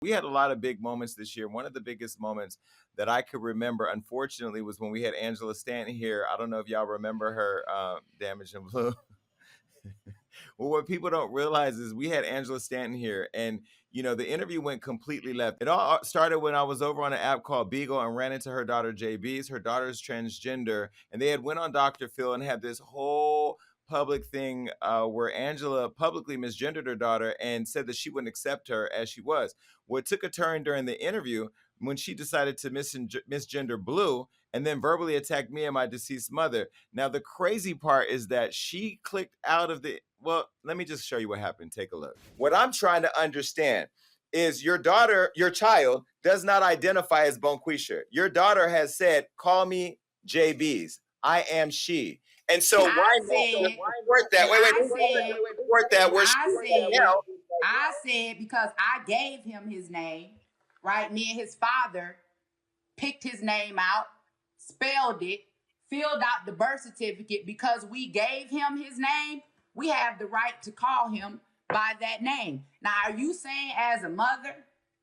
We had a lot of big moments this year. One of the biggest moments that I could remember, unfortunately, was when we had Angela Stanton here. I don't know if y'all remember her, Damage and Blue. Well, what people don't realize is we had Angela Stanton here, and the interview went completely left. It all started when I was over on an app called Beagle and ran into her daughter JB's. Her daughter's transgender, and they had went on Dr. Phil and had this whole public thing where Angela publicly misgendered her daughter and said that she wouldn't accept her as she was. What took a turn during the interview when she decided to misgender Blue and then verbally attacked me and my deceased mother. Now, the crazy part is that she clicked out of the. Well, let me just show you what happened. Take a look. What I'm trying to understand is your daughter, your child, does not identify as Bonquisha. Your daughter has said, call me JB's. I am she. And so why support that? Wait, support that. I said because I gave him his name, right? Me and his father picked his name out, spelled it, filled out the birth certificate. Because we gave him his name, we have the right to call him by that name. Now, are you saying as a mother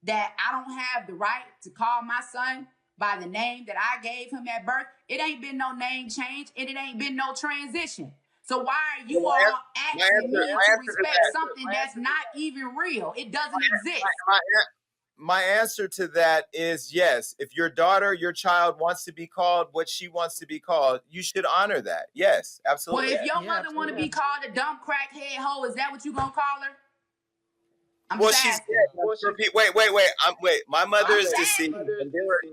that I don't have the right to call my son by the name that I gave him at birth? It ain't been no name change, and it ain't been no transition. So why are you all asking me to respect something that's not even real? It doesn't exist. My answer to that is yes. If your daughter, your child wants to be called what she wants to be called, you should honor that. Yes, absolutely. Well, if your mother want to be called a dumb crackhead hoe, is that what you gonna call her? Well, she's dead. Wait. My mother is deceased.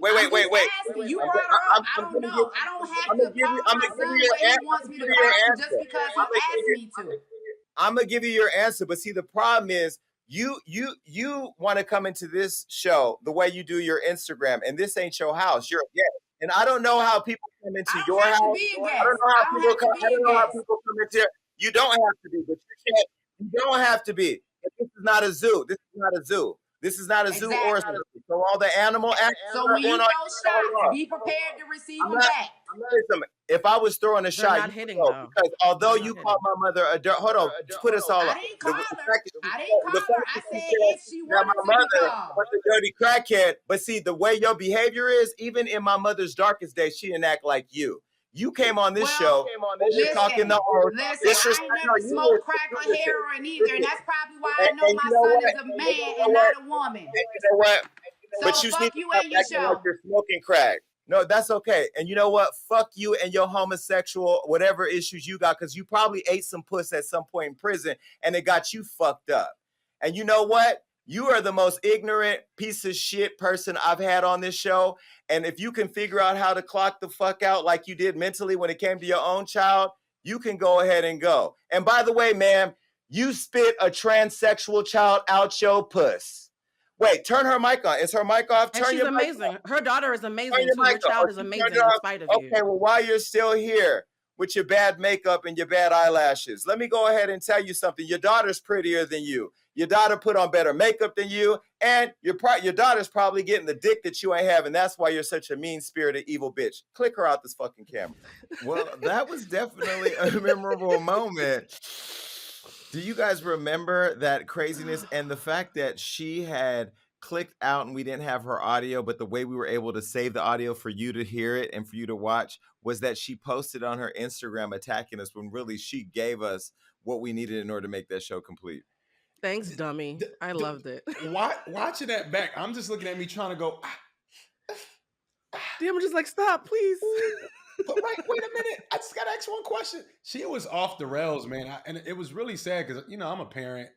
Wait. You brought her up. I don't know. I don't have to call my son what he wants me to call him just because he asked me to. I'm gonna give you your answer, but see, the problem is you want to come into this show the way you do your Instagram, and this ain't your house. You're a guest, and I don't know how people come into your house. I don't know how people come into here. You don't have to be, but you can't. You don't have to be. This is not a zoo. This is not a zoo. This is not a zoo or a zoo. So all the animal actions. So when you throw shots, be prepared to receive them back. If I was throwing a shot, not hitting, because although you called my mother a dirt, hold on, put us all up. I didn't call her. I said if she wanted to be called. Was a dirty crackhead. But see, the way your behavior is, even in my mother's darkest days, she didn't act like you. You came on this show. You're talking the listen, I never smoked crack or heroin either, and that's probably why I know my son is a man and not a woman. You know what? So but you fuck you and your show. Like you're smoking crack. No, that's okay. And you know what? Fuck you and your homosexual, whatever issues you got, because you probably ate some puss at some point in prison and it got you fucked up. And you know what? You are the most ignorant piece of shit person I've had on this show. And if you can figure out how to clock the fuck out like you did mentally when it came to your own child, you can go ahead and go. And by the way, ma'am, you spit a transsexual child out your puss. Wait, turn her mic on. Is her mic off? And she's amazing. Her daughter is amazing too. Your child is amazing in spite of you. Okay, well, while you're still here with your bad makeup and your bad eyelashes, let me go ahead and tell you something. Your daughter's prettier than you. Your daughter put on better makeup than you, and your daughter's probably getting the dick that you ain't having. That's why you're such a mean-spirited, evil bitch. Click her out this fucking camera. Well, that was definitely a memorable moment. Do you guys remember that craziness and the fact that she had clicked out and we didn't have her audio, but the way we were able to save the audio for you to hear it and for you to watch was that she posted on her Instagram attacking us when really she gave us what we needed in order to make that show complete. Thanks, dummy. I loved it. Watching that back, I'm just looking at me trying to go. I'm just like, stop, please. But wait a minute. I just got to ask one question. She was off the rails, man. And it was really sad because, I'm a parent.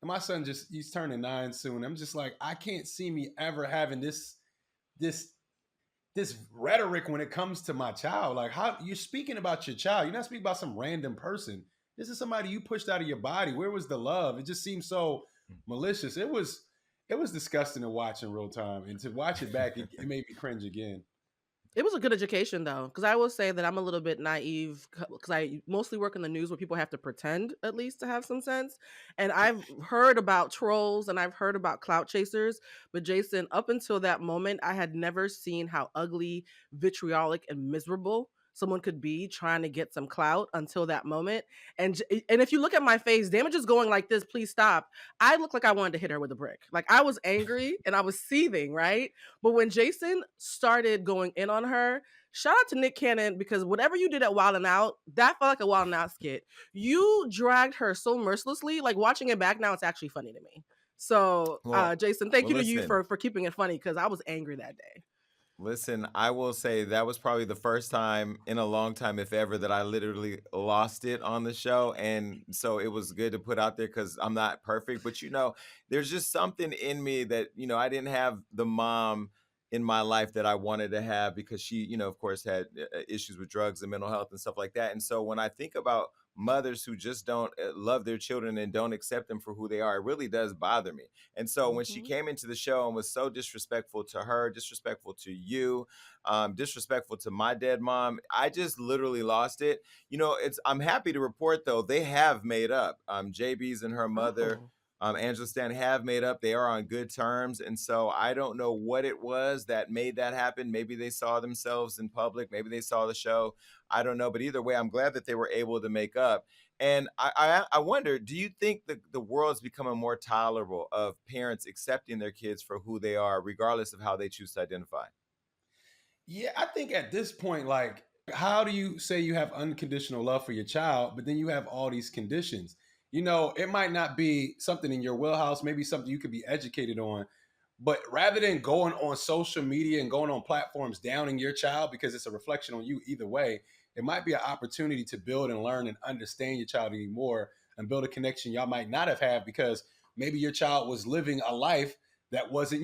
And my son he's turning 9 soon. I'm just like, I can't see me ever having this rhetoric when it comes to my child. Like, how you're speaking about your child. You're not speaking about some random person. This is somebody you pushed out of your body. Where was the love? It just seems so malicious. It was disgusting to watch in real time. And to watch it back, it made me cringe again. It was a good education, though, because I will say that I'm a little bit naive because I mostly work in the news where people have to pretend at least to have some sense. And I've heard about trolls and I've heard about clout chasers. But Jason, up until that moment, I had never seen how ugly, vitriolic, and miserable someone could be trying to get some clout until that moment. And if you look at my face, Damage is going like this, please stop. I look like I wanted to hit her with a brick. Like I was angry and I was seething, right? But when Jason started going in on her, shout out to Nick Cannon, because whatever you did at Wild 'N Out, that felt like a Wild 'N Out skit. You dragged her so mercilessly. Like watching it back now, it's actually funny to me. So, Well, Jason, thank you to you listen. for keeping it funny, because I was angry that day. Listen, I will say that was probably the first time in a long time, if ever, that I literally lost it on the show. And so it was good to put out there because I'm not perfect. But, there's just something in me that, I didn't have the mom in my life that I wanted to have because she, of course, had issues with drugs and mental health and stuff like that. And so when I think about mothers who just don't love their children and don't accept them for who they are, it really does bother me. And so when she came into the show and was so disrespectful to her, disrespectful to you, disrespectful to my dead mom, I just literally lost it. I'm happy to report though they have made up. JB's and her mother. Oh. Angela Stanton have made up. They are on good terms. And so I don't know what it was that made that happen. Maybe they saw themselves in public. Maybe they saw the show. I don't know. But either way, I'm glad that they were able to make up. And I wonder, do you think the world's becoming more tolerable of parents accepting their kids for who they are, regardless of how they choose to identify? Yeah, I think at this point, like, how do you say you have unconditional love for your child, but then you have all these conditions? It might not be something in your wheelhouse, maybe something you could be educated on. But rather than going on social media and going on platforms downing your child because it's a reflection on you either way, it might be an opportunity to build and learn and understand your child anymore and build a connection y'all might not have had because maybe your child was living a life that wasn't,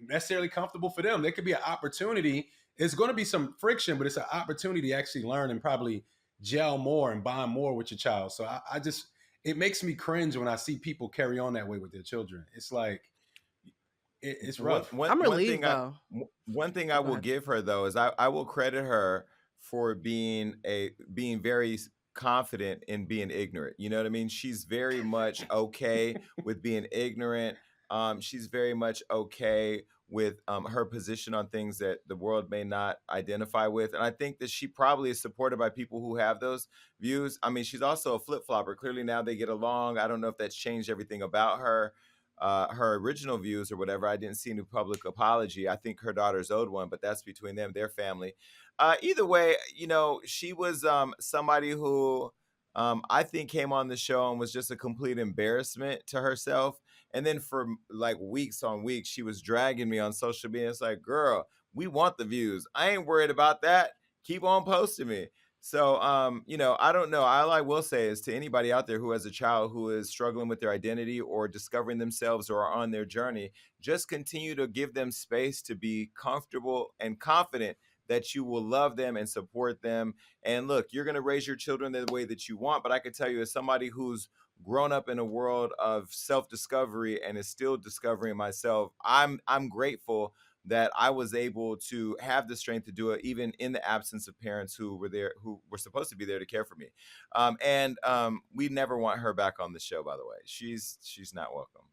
necessarily comfortable for them. There could be an opportunity. It's going to be some friction, but it's an opportunity to actually learn and probably gel more and bond more with your child. So I just, it makes me cringe when I see people carry on that way with their children. It's like, it's one rough. one I'm one thing relieved I though. one thing Oh, I go will ahead. give her though is I will credit her for being very confident in being ignorant. You know what I mean? She's very much okay with being ignorant. She's very much okay with her position on things that the world may not identify with. And I think that she probably is supported by people who have those views. I mean, she's also a flip flopper. Clearly now they get along. I don't know if that's changed everything about her original views or whatever. I didn't see any public apology. I think her daughters owed one, but that's between them, their family. Either way, she was somebody who I think came on the show and was just a complete embarrassment to herself. And then for like weeks on weeks, she was dragging me on social media. It's like, girl, we want the views. I ain't worried about that. Keep on posting me. So, I don't know. All I will say is to anybody out there who has a child who is struggling with their identity or discovering themselves or are on their journey, just continue to give them space to be comfortable and confident that you will love them and support them. And look, you're going to raise your children the way that you want. But I can tell you, as somebody who's grown up in a world of self-discovery and is still discovering myself, I'm grateful that I was able to have the strength to do it, even in the absence of parents who were there, who were supposed to be there to care for me. And we never want her back on the show. By the way, she's not welcome.